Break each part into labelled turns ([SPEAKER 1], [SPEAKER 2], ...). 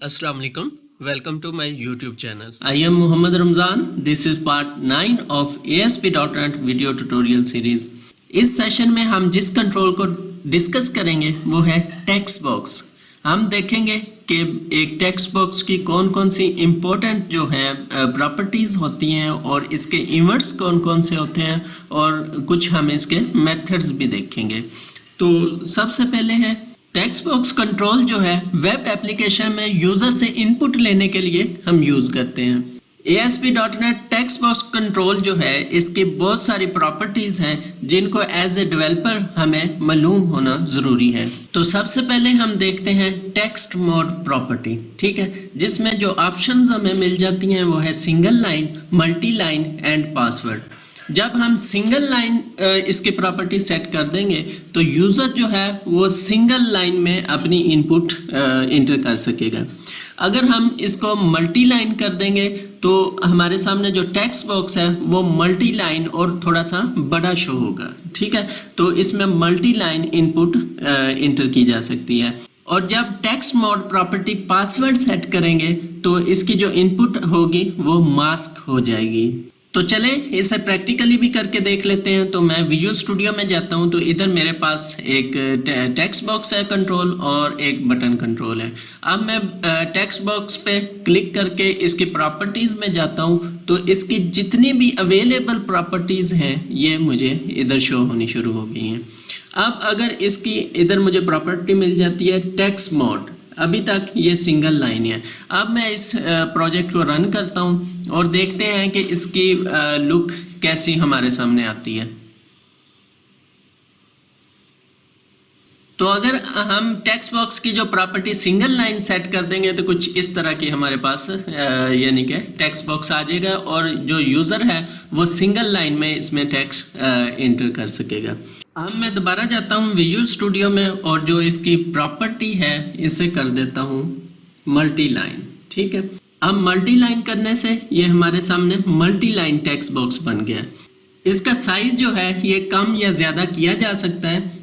[SPEAKER 1] Assalamu alaikum. Welcome to my YouTube channel.
[SPEAKER 2] I am Muhammad Ramzan. This is part 9 of ASP.NET video tutorial series. इस session में हम जिस control को discuss करेंगे वो है टेक्स्ट बॉक्स। हम देखेंगे कि एक टेक्स्ट बॉक्स की कौन कौन सी इम्पोर्टेंट जो है प्रॉपर्टीज़ होती हैं और इसके इन्वर्ट्स कौन कौन से होते हैं और कुछ हम इसके मेथड्स भी देखेंगे। तो सबसे पहले है टेक्स्ट बॉक्स कंट्रोल जो है वेब एप्लीकेशन में यूज़र से इनपुट लेने के लिए हम यूज़ करते हैं। ASP.NET टेक्स्ट बॉक्स कंट्रोल जो है इसकी बहुत सारी प्रॉपर्टीज़ हैं जिनको एज ए डेवलपर हमें मालूम होना ज़रूरी है। तो सबसे पहले हम देखते हैं टेक्स्ट मोड प्रॉपर्टी, ठीक है, जिसमें जो ऑप्शंस हमें मिल जाती हैं वो है single line, multi line and password. जब हम सिंगल लाइन इसकी प्रॉपर्टी सेट कर देंगे तो यूज़र जो है वो सिंगल लाइन में अपनी इनपुट इंटर कर सकेगा। अगर हम इसको मल्टी लाइन कर देंगे तो हमारे सामने जो टेक्स्ट बॉक्स है वो मल्टी लाइन और थोड़ा सा बड़ा शो होगा, ठीक है। तो इसमें मल्टी लाइन इनपुट इंटर की जा सकती है। और जब text mode property password set करेंगे तो इसकी जो इनपुट होगी वो मास्क हो जाएगी। तो चले इसे प्रैक्टिकली भी करके देख लेते हैं। तो मैं विजुअल स्टूडियो में जाता हूं तो इधर मेरे पास एक टेक्स्ट बॉक्स है कंट्रोल और एक बटन कंट्रोल है। अब मैं टेक्स्ट बॉक्स पे क्लिक करके इसकी प्रॉपर्टीज़ में जाता हूं तो इसकी जितनी भी अवेलेबल प्रॉपर्टीज़ हैं ये मुझे इधर शो होनी शुरू हो गई हैं। अब अगर इसकी इधर मुझे प्रॉपर्टी मिल जाती है टेक्स्ट मोड, अभी तक ये सिंगल लाइन है। अब मैं इस प्रोजेक्ट को रन करता हूँ और देखते हैं कि इसकी लुक कैसी हमारे सामने आती है। तो अगर हम टेक्स्ट बॉक्स की जो प्रॉपर्टी सिंगल लाइन सेट कर देंगे तो कुछ इस तरह की हमारे पास यानी कि टेक्स्ट बॉक्स आ जाएगा और जो यूज़र है वो सिंगल लाइन में इसमें टेक्स्ट इंटर कर सकेगा। अब मैं दोबारा जाता हूँ विजुअल स्टूडियो में और जो इसकी प्रॉपर्टी है इसे कर देता हूँ मल्टी लाइन, ठीक है। अब मल्टी लाइन करने से ये हमारे सामने मल्टी लाइन टेक्स्ट बॉक्स बन गया। इसका साइज जो है ये कम या ज़्यादा किया जा सकता है।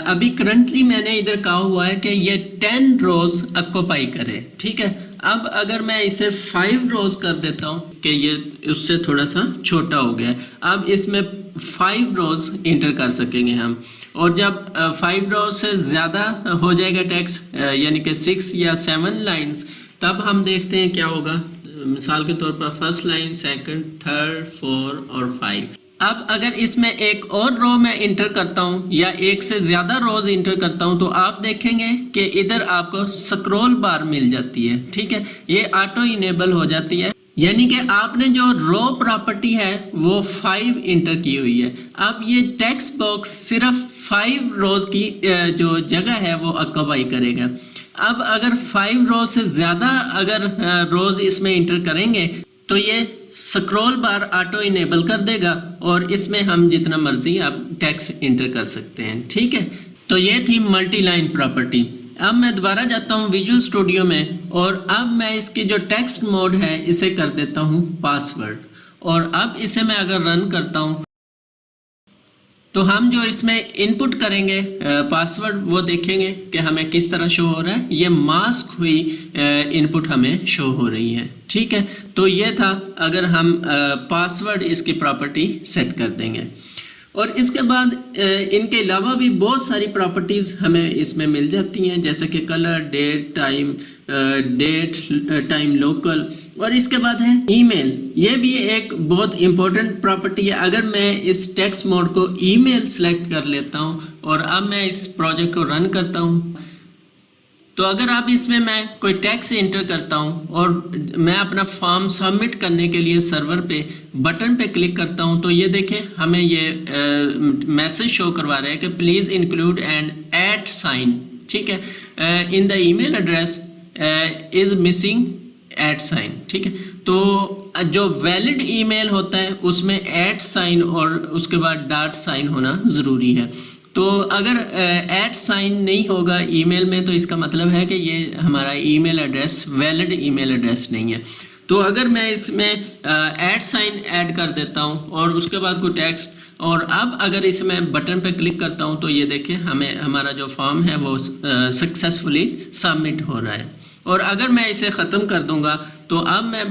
[SPEAKER 2] अभी करंटली मैंने इधर कहा हुआ है कि ये 10 रोज ऑक्यूपाई करे, ठीक है। अब अगर मैं इसे 5 रोज कर देता हूँ कि ये उससे थोड़ा सा छोटा हो गया। अब इसमें 5 रोज इंटर कर सकेंगे हम। और जब 5 रोज से ज़्यादा हो जाएगा टेक्स्ट यानी कि 6 या 7 लाइंस, तब हम देखते हैं क्या होगा। मिसाल के तौर पर फर्स्ट लाइन, सेकंड, थर्ड, 4 और 5। अब अगर इसमें एक और रो में इंटर करता हूं या एक से ज़्यादा रोज इंटर करता हूं तो आप देखेंगे कि इधर आपको स्क्रॉल बार मिल जाती है, ठीक है। ये ऑटो इनेबल हो जाती है, यानी कि आपने जो रो प्रॉपर्टी है वो 5 इंटर की हुई है। अब ये टेक्स्ट बॉक्स सिर्फ 5 रोज की जो जगह है वो ऑक्यूपाई करेगा। अब अगर 5 रोज से ज़्यादा अगर रोज इसमें इंटर करेंगे तो ये स्क्रॉल बार ऑटो इनेबल कर देगा और इसमें हम जितना मर्जी आप टेक्स्ट इंटर कर सकते हैं, ठीक है। तो ये थी मल्टी लाइन प्रॉपर्टी। अब मैं दोबारा जाता हूँ विजुअल स्टूडियो में और अब मैं इसकी जो टेक्स्ट मोड है इसे कर देता हूँ पासवर्ड। और अब इसे मैं अगर रन करता हूँ तो हम जो इसमें इनपुट करेंगे पासवर्ड वो देखेंगे कि हमें किस तरह शो हो रहा है। ये मास्क हुई इनपुट हमें शो हो रही है, ठीक है। तो ये था अगर हम पासवर्ड इसकी प्रॉपर्टी सेट कर देंगे। और इसके बाद इनके अलावा भी बहुत सारी प्रॉपर्टीज़ हमें इसमें मिल जाती हैं, जैसे कि कलर, डेट टाइम लोकल। और इसके बाद है ईमेल। ये भी एक बहुत इंपॉर्टेंट प्रॉपर्टी है। अगर मैं इस टेक्स्ट मोड को ईमेल सेलेक्ट कर लेता हूँ और अब मैं इस प्रोजेक्ट को रन करता हूँ तो अगर आप इसमें मैं कोई टेक्स्ट इंटर करता हूं और मैं अपना फॉर्म सबमिट करने के लिए सर्वर पे बटन पे क्लिक करता हूं तो ये देखें हमें ये मैसेज शो करवा रहा है कि प्लीज़ इंक्लूड एंड @ साइन, ठीक है। In the email address is missing @ sign, ठीक है। तो जो वैलिड ईमेल होता है उसमें @ साइन और उसके बाद $साइन होना ज़रूरी है। तो अगर @ साइन नहीं होगा ईमेल में तो इसका मतलब है कि ये हमारा email address valid email address नहीं है। तो अगर मैं इसमें @ साइन ऐड कर देता हूँ और उसके बाद कोई टेक्स्ट, और अब अगर इसमें बटन पे क्लिक करता हूँ तो ये देखें हमें हमारा जो फॉर्म है वो सक्सेसफुली सबमिट हो रहा है। और अगर मैं इसे ख़त्म कर दूंगा तो अब मैं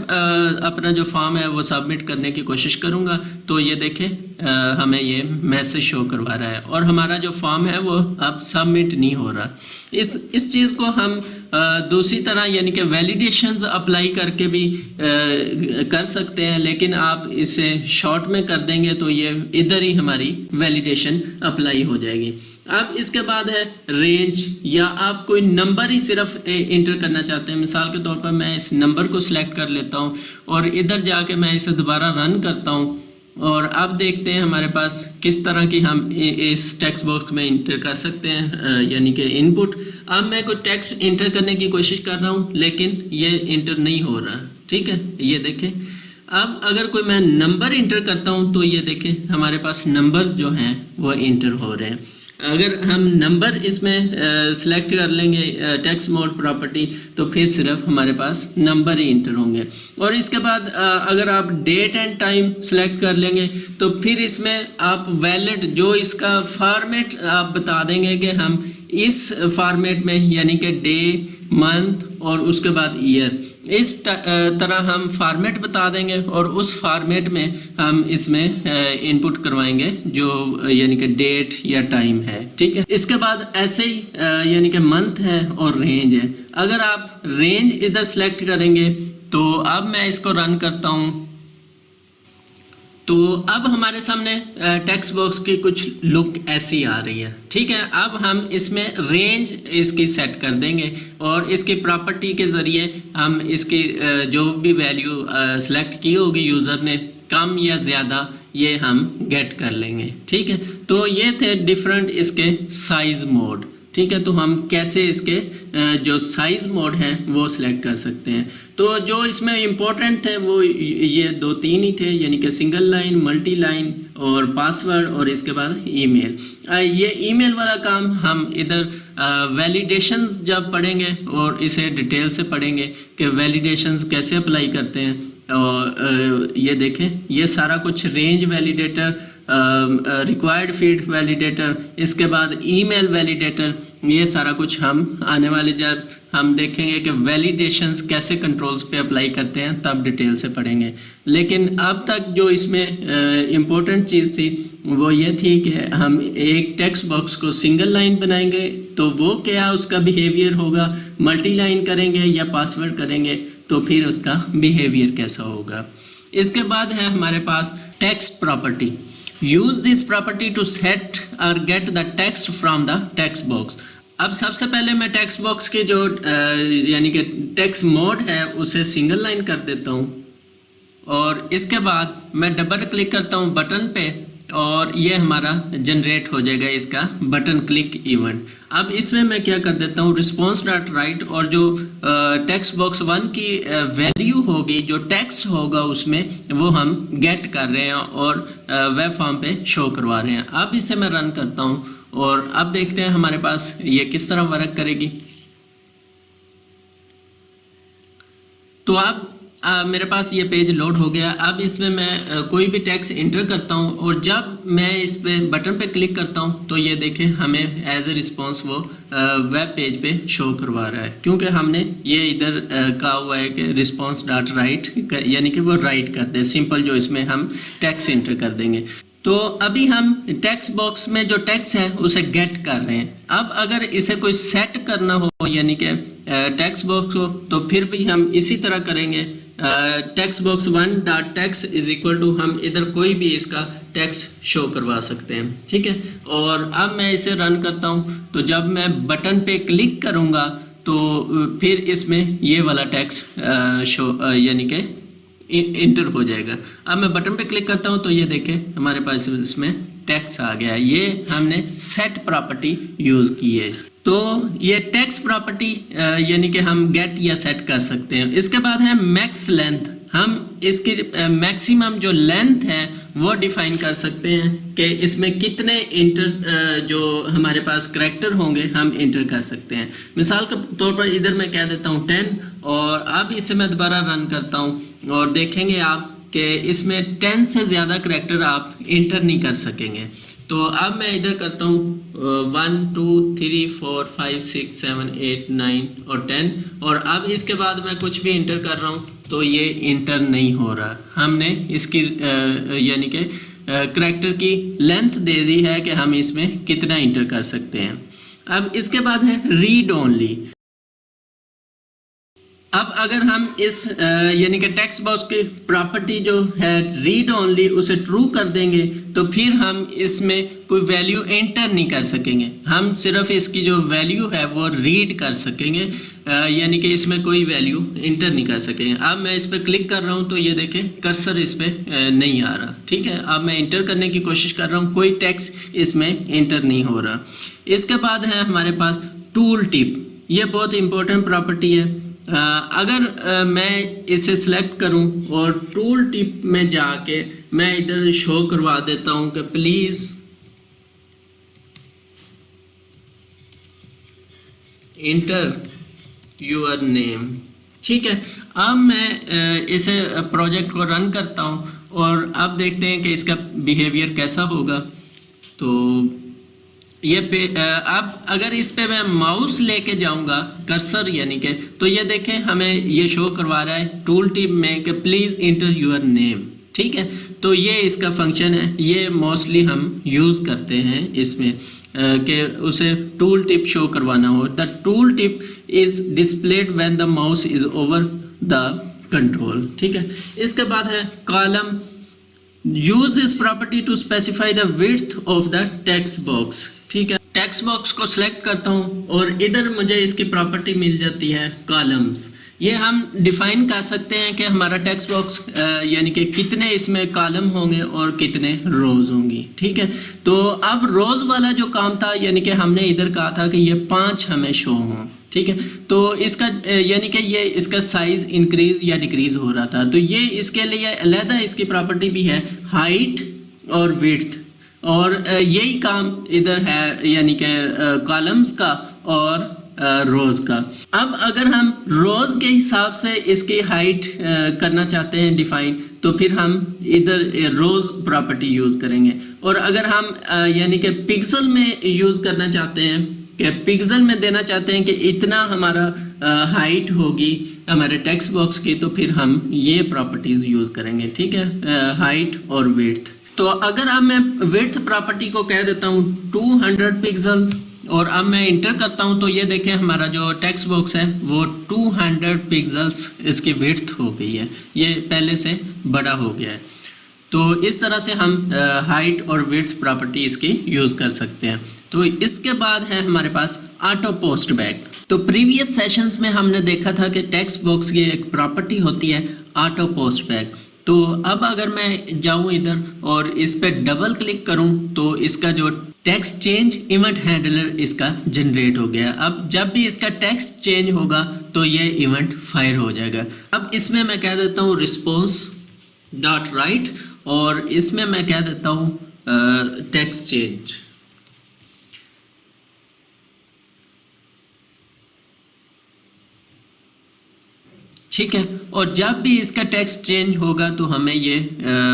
[SPEAKER 2] अपना जो फॉर्म है वो सबमिट करने की कोशिश करूंगा, तो ये देखें हमें ये मैसेज शो करवा रहा है और हमारा जो फॉर्म है वो अब सबमिट नहीं हो रहा। इस चीज़ को हम दूसरी तरह यानी कि वैलिडेशंस अप्लाई करके भी कर सकते हैं, लेकिन आप इसे शॉर्ट में कर देंगे तो ये इधर ही हमारी वैलिडेशन अप्लाई हो जाएगी। अब इसके बाद है रेंज, या आप कोई नंबर ही सिर्फ इंटर करना चाहते हैं। मिसाल के तौर पर मैं इस नंबर को सिलेक्ट कर लेता हूं और इधर जाके मैं इसे दोबारा रन करता हूं और अब देखते हैं हमारे पास किस तरह की हम इस टेक्स्ट बॉक्स में इंटर कर सकते हैं, यानी कि इनपुट। अब मैं कोई टेक्स्ट इंटर करने की कोशिश कर रहा हूं लेकिन ये इंटर नहीं हो रहा, ठीक है, ये देखें। अब अगर कोई मैं नंबर इंटर करता हूं तो ये देखें हमारे पास नंबर्स जो हैं वो इंटर हो रहे हैं। अगर हम नंबर इसमें सिलेक्ट कर लेंगे टेक्स्ट मोड प्रॉपर्टी तो फिर सिर्फ हमारे पास नंबर ही इंटर होंगे। और इसके बाद अगर आप डेट एंड टाइम सिलेक्ट कर लेंगे तो फिर इसमें आप वैलिड जो इसका फॉर्मेट आप बता देंगे कि हम इस फॉर्मेट में यानी कि डे, मंथ और उसके बाद ईयर, इस तरह हम फॉर्मेट बता देंगे और उस फॉर्मेट में हम इसमें इनपुट करवाएंगे जो यानी कि डेट या टाइम है, ठीक है। इसके बाद ऐसे ही यानी कि मंथ है और रेंज है। अगर आप रेंज इधर सेलेक्ट करेंगे तो अब मैं इसको रन करता हूँ तो अब हमारे सामने टेक्स्ट बॉक्स की कुछ लुक ऐसी आ रही है, ठीक है। अब हम इसमें रेंज इसकी सेट कर देंगे और इसकी प्रॉपर्टी के ज़रिए हम इसकी जो भी वैल्यू सेलेक्ट की होगी यूज़र ने, कम या ज़्यादा, ये हम गेट कर लेंगे, ठीक है। तो ये थे डिफरेंट इसके साइज़ मोड, ठीक है। तो हम कैसे इसके जो साइज़ मोड है वो सिलेक्ट कर सकते हैं। तो जो इसमें इम्पोर्टेंट थे वो ये 2-3 ही थे, यानी कि सिंगल लाइन, मल्टी लाइन और पासवर्ड और इसके बाद ईमेल। ये ईमेल वाला काम हम इधर वैलिडेशंस जब पढ़ेंगे और इसे डिटेल से पढ़ेंगे कि वैलिडेशंस कैसे अप्लाई करते हैं। और ये देखें ये सारा कुछ range validator, required field validator, इसके बाद ईमेल वैलिडेटर, ये सारा कुछ हम आने वाले जब हम देखेंगे कि वैलिडेशंस कैसे कंट्रोल्स पे अप्लाई करते हैं तब डिटेल से पढ़ेंगे। लेकिन अब तक जो इसमें इम्पोर्टेंट चीज़ थी वो ये थी कि हम एक टेक्स्ट बॉक्स को सिंगल लाइन बनाएंगे तो वो क्या उसका बिहेवियर होगा, मल्टी लाइन करेंगे या पासवर्ड करेंगे तो फिर उसका बिहेवियर कैसा होगा। इसके बाद है हमारे पास text property. Use this property to set और get the text from the text box. अब सबसे पहले मैं टेक्स्ट बॉक्स के जो यानी कि टेक्स्ट मोड है उसे सिंगल लाइन कर देता हूँ और इसके बाद मैं डबल क्लिक करता हूँ बटन पे और ये हमारा जनरेट हो जाएगा इसका बटन क्लिक इवेंट। अब इसमें मैं क्या कर देता हूँ रिस्पॉन्स डॉट राइट और जो टेक्स्ट बॉक्स 1 की वैल्यू होगी, जो टेक्स्ट होगा उसमें वो हम गेट कर रहे हैं और वेब फॉर्म पे शो करवा रहे हैं। अब इसे मैं रन करता हूँ और अब देखते हैं हमारे पास ये किस तरह वर्क करेगी। तो अब मेरे पास ये पेज लोड हो गया। अब इसमें मैं कोई भी टेक्स्ट इंटर करता हूँ और जब मैं इस पे बटन पे क्लिक करता हूँ तो ये देखें हमें एज ए रिस्पॉन्स वो वेब पेज पे शो करवा रहा है, क्योंकि हमने ये इधर कहा हुआ है कि रिस्पॉन्स डॉट राइट, यानी कि वो राइट कर दे, सिंपल जो इसमें हम टेक्स्ट इंटर कर देंगे। तो अभी हम टेक्स्ट बॉक्स में जो टेक्स्ट है उसे गेट कर रहे हैं। अब अगर इसे कोई सेट करना हो यानी कि टेक्स्ट बॉक्स हो तो फिर भी हम इसी तरह करेंगे। Text box 1 dot text is equal to, हम इधर कोई भी इसका टेक्स्ट शो करवा सकते हैं, ठीक है। और अब मैं इसे रन करता हूँ तो जब मैं बटन पे क्लिक करूँगा तो फिर इसमें ये वाला टेक्स्ट शो यानी कि इंटर हो जाएगा। अब मैं बटन पे क्लिक करता हूं तो ये देखें हमारे पास इसमें टेक्स्ट आ गया। ये हमने सेट प्रॉपर्टी यूज की है। तो ये टेक्स्ट प्रॉपर्टी यानी कि हम गेट या सेट कर सकते हैं। इसके बाद है मैक्स लेंथ। हम इसकी मैक्सिमम जो लेंथ है वो डिफाइन कर सकते हैं कि इसमें कितने इंटर जो हमारे पास करैक्टर होंगे हम इंटर कर सकते हैं। मिसाल के तौर पर इधर मैं कह देता हूँ 10 और अब इसे मैं दोबारा रन करता हूँ और देखेंगे आप कि इसमें 10 से ज़्यादा करैक्टर आप इंटर नहीं कर सकेंगे। तो अब मैं इधर करता हूँ 1 2 3 4 5 6 7 8 9 और 10, और अब इसके बाद मैं कुछ भी इंटर कर रहा हूँ तो ये इंटर नहीं हो रहा। हमने इसकी यानी कि करैक्टर की लेंथ दे दी है कि हम इसमें कितना इंटर कर सकते हैं। अब इसके बाद है रीड ओनली। अब अगर हम इस यानी कि टेक्स्ट बॉक्स की प्रॉपर्टी जो है रीड ओनली उसे ट्रू कर देंगे तो फिर हम इसमें कोई वैल्यू एंटर नहीं कर सकेंगे, हम सिर्फ इसकी जो वैल्यू है वो रीड कर सकेंगे, यानी कि इसमें कोई वैल्यू एंटर नहीं कर सकेंगे। अब मैं इस पर क्लिक कर रहा हूँ तो ये देखें कर्सर इस पर नहीं आ रहा, ठीक है। अब मैं एंटर करने की कोशिश कर रहा हूँ, कोई टेक्स्ट इसमें एंटर नहीं हो रहा। इसके बाद है हमारे पास टूल टिप, ये बहुत इंपॉर्टेंट प्रॉपर्टी है। अगर मैं इसे सिलेक्ट करूं और टूल टिप में जाके मैं इधर शो करवा देता हूं कि प्लीज इंटर योर नेम, ठीक है। अब मैं इसे प्रोजेक्ट को रन करता हूं और अब देखते हैं कि इसका बिहेवियर कैसा होगा। तो ये अब अगर इस पे मैं माउस लेके जाऊंगा कर्सर यानी कि, तो ये देखें हमें ये शो करवा रहा है टूल टिप में कि प्लीज इंटर योर नेम, ठीक है। तो ये इसका फंक्शन है, ये मोस्टली हम यूज़ करते हैं इसमें कि उसे टूल टिप शो करवाना हो। The tool tip is displayed when the mouse is over the control, ठीक है। इसके बाद है column, use this property to specify the width of the text box, ठीक है। टेक्स्ट बॉक्स को सिलेक्ट करता हूँ और इधर मुझे इसकी प्रॉपर्टी मिल जाती है कॉलम्स। ये हम डिफाइन कर सकते हैं कि हमारा टेक्स्ट बॉक्स यानी कि कितने इसमें कॉलम होंगे और कितने रोज होंगी, ठीक है। तो अब रोज वाला जो काम था यानी कि हमने इधर कहा था कि ये 5 हमें शो हों, ठीक है। तो इसका यानी कि ये इसका साइज इंक्रीज या डिक्रीज हो रहा था, तो ये इसके लिए अलग इसकी प्रॉपर्टी भी है हाइट और विड्थ, और यही काम इधर है यानी कि कॉलम्स का और रोज का। अब अगर हम रोज के हिसाब से इसकी हाइट करना चाहते हैं डिफाइन, तो फिर हम इधर रोज प्रॉपर्टी यूज करेंगे। और अगर हम यानी कि पिक्सल में यूज करना चाहते हैं कि पिक्सल में देना चाहते हैं कि इतना हमारा हाइट होगी हमारे टेक्स्ट बॉक्स की, तो फिर हम ये प्रॉपर्टीज यूज करेंगे, ठीक है, हाइट और विड्थ। तो अगर अब मैं विड्थ प्रॉपर्टी को कह देता हूँ 200 पिक्सल्स और अब मैं इंटर करता हूँ, तो ये देखें हमारा जो टेक्स्ट बॉक्स है वो 200 पिक्सल्स इसकी विड्थ हो गई है, ये पहले से बड़ा हो गया है। तो इस तरह से हम हाइट और विड्थ प्रॉपर्टी इसकी यूज़ कर सकते हैं। तो इसके बाद है हमारे पास ऑटो पोस्ट बैक। तो प्रीवियस सेशंस में हमने देखा था कि टेक्स्ट बॉक्स की एक प्रॉपर्टी होती है ऑटो पोस्ट बैक। तो अब अगर मैं जाऊं इधर और इस पर डबल क्लिक करूं तो इसका जो टेक्स्ट चेंज इवेंट हैंडलर इसका जनरेट हो गया। अब जब भी इसका टेक्स्ट चेंज होगा तो ये इवेंट फायर हो जाएगा। अब इसमें मैं कह देता हूँ रिस्पॉन्स डॉट राइट और इसमें मैं कह देता हूँ टेक्स्ट चेंज, ठीक है। और जब भी इसका टेक्स्ट चेंज होगा तो हमें ये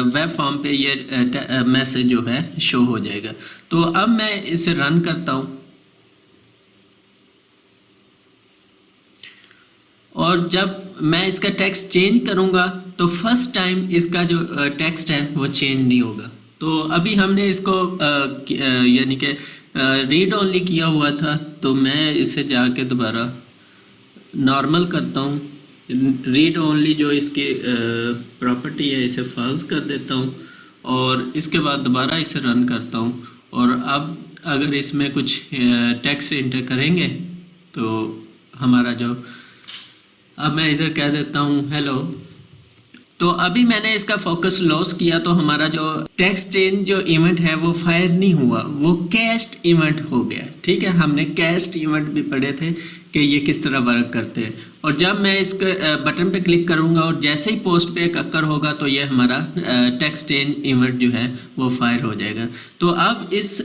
[SPEAKER 2] वेब फॉर्म पे ये मैसेज जो है शो हो जाएगा। तो अब मैं इसे रन करता हूँ और जब मैं इसका टेक्स्ट चेंज करूँगा तो फर्स्ट टाइम इसका जो टेक्स्ट है वो चेंज नहीं होगा। तो अभी हमने इसको यानी कि रीड ओनली किया हुआ था, तो मैं इसे जाके दोबारा नॉर्मल करता हूँ। रीड ओनली जो इसकी प्रॉपर्टी है इसे फॉल्स कर देता हूँ और इसके बाद दोबारा इसे रन करता हूँ। और अब अगर इसमें कुछ टेक्स्ट इंटर करेंगे तो हमारा जो, अब मैं इधर कह देता हूँ हेलो, तो अभी मैंने इसका फोकस लॉस किया तो हमारा जो टेक्स्ट चेंज जो इवेंट है वो फायर नहीं हुआ, वो कैस्ट इवेंट हो गया, ठीक है। हमने कैस्ट इवेंट भी पढ़े थे कि ये किस तरह वर्क करते हैं। और जब मैं इस बटन पे क्लिक करूंगा और जैसे ही पोस्ट पे एक अक्कर होगा तो ये हमारा टेक्स्ट चेंज इवेंट जो है वो फायर हो जाएगा। तो अब इस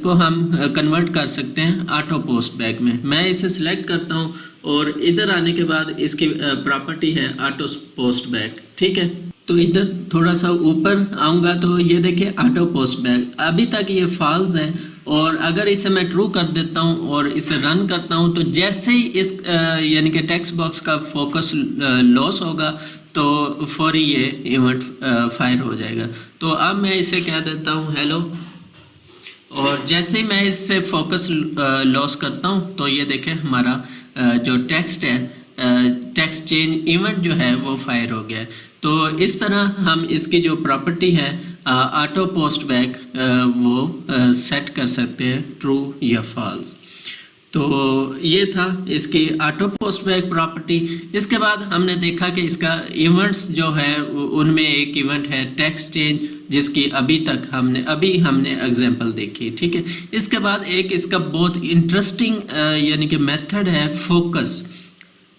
[SPEAKER 2] को हम कन्वर्ट कर सकते हैं ऑटो पोस्ट बैक में। मैं इसे सिलेक्ट करता हूँ और इधर आने के बाद इसकी प्रॉपर्टी है ऑटो पोस्ट बैक, ठीक है। तो इधर थोड़ा सा ऊपर आऊँगा तो ये देखिए ऑटो पोस्ट बैक, अभी तक ये फॉल्स है। और अगर इसे मैं ट्रू कर देता हूँ और इसे रन करता हूँ तो जैसे ही इस यानी कि टेक्स्ट बॉक्स का फोकस लॉस होगा तो फौरी ये इवेंट फायर हो जाएगा। तो अब मैं इसे कह देता हूँ हेलो, और जैसे ही मैं इससे फोकस लॉस करता हूँ तो ये देखें हमारा जो टेक्स्ट है, टेक्स्ट चेंज इवेंट जो है वो फायर हो गया है। तो इस तरह हम इसकी जो प्रॉपर्टी है ऑटो पोस्ट बैक वो सेट कर सकते हैं ट्रू या फॉल्स। तो ये था इसकी ऑटो पोस्ट बैक प्रॉपर्टी। इसके बाद हमने देखा कि इसका इवेंट्स जो है उनमें एक इवेंट है टेक्स्ट चेंज, जिसकी अभी हमने एग्जांपल देखी, ठीक है। इसके बाद एक इसका बहुत इंटरेस्टिंग यानी कि मेथड है फोकस।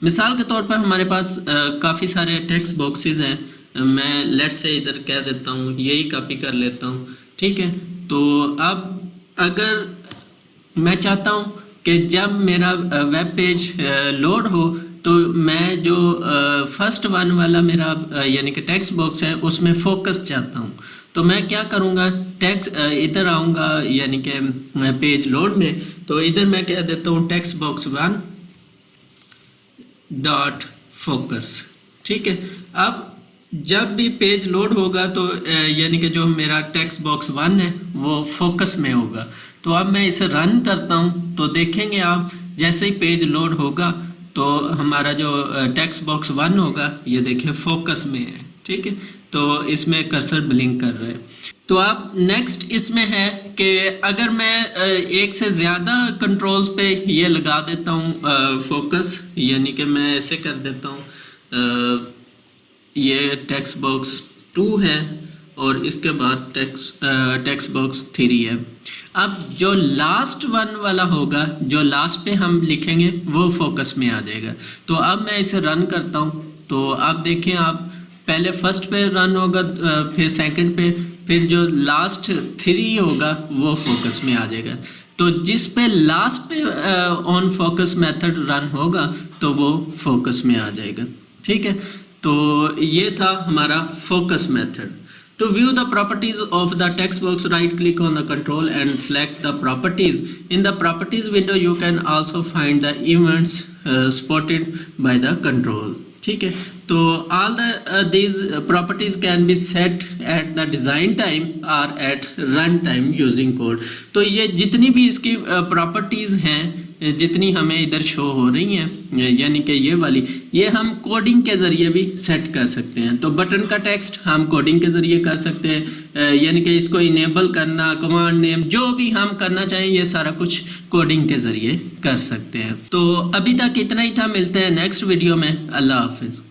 [SPEAKER 2] मिसाल के तौर पर हमारे पास काफ़ी सारे टेक्स्ट बॉक्सेस हैं, मैं लेट्स से इधर कह देता हूँ, यही कॉपी कर लेता हूँ, ठीक है। तो अब अगर मैं चाहता हूँ कि जब मेरा वेब पेज लोड हो तो मैं जो फर्स्ट वन वाला मेरा यानी कि टेक्स्ट बॉक्स है उसमें फोकस चाहता हूँ, तो मैं क्या करूँगा, टेक्स्ट इधर आऊँगा यानी कि पेज लोड में, तो इधर मैं कह देता हूँ text box one dot focus, ठीक है। अब जब भी पेज लोड होगा तो यानी कि जो मेरा टेक्स्ट बॉक्स वन है वो फोकस में होगा। तो अब मैं इसे रन करता हूँ तो देखेंगे आप, जैसे ही पेज लोड होगा तो हमारा जो टेक्स्ट बॉक्स वन होगा ये देखिए फोकस में है, ठीक है। तो इसमें कर्सर ब्लिंक कर रहा है। तो अब नेक्स्ट इसमें है कि अगर मैं एक से ज़्यादा कंट्रोल्स पे ये लगा देता हूँ फोकस, यानी कि मैं ऐसे कर देता हूँ, ये टेक्स्ट बॉक्स 2 है और इसके बाद टेक्स्ट बॉक्स 3 है। अब जो लास्ट वन वाला होगा, जो लास्ट पे हम लिखेंगे वो फोकस में आ जाएगा। तो अब मैं इसे रन करता हूँ तो आप देखें, आप पहले फर्स्ट पे रन होगा, फिर सेकंड पे, फिर जो लास्ट 3 होगा वो फोकस में आ जाएगा। तो जिस पे लास्ट पे ऑन फोकस मेथड रन होगा तो वो फोकस में आ जाएगा, ठीक है। तो ये था हमारा focus method. To view the properties of the text box, right click on the control and select the properties. In the properties window you can also find the events spotted by the control, ठीक है। तो all these properties can be set at the design time or at run time using code। तो ये जितनी भी इसकी properties हैं, जितनी हमें इधर शो हो रही हैं, यानी कि ये वाली, ये हम कोडिंग के ज़रिए भी सेट कर सकते हैं। तो बटन का टेक्स्ट हम कोडिंग के ज़रिए कर सकते हैं, यानी कि इसको इनेबल करना, कमांड नेम, जो भी हम करना चाहें ये सारा कुछ कोडिंग के ज़रिए कर सकते हैं। तो अभी तक इतना ही था, मिलते हैं नेक्स्ट वीडियो में। अल्लाह हाफिज़।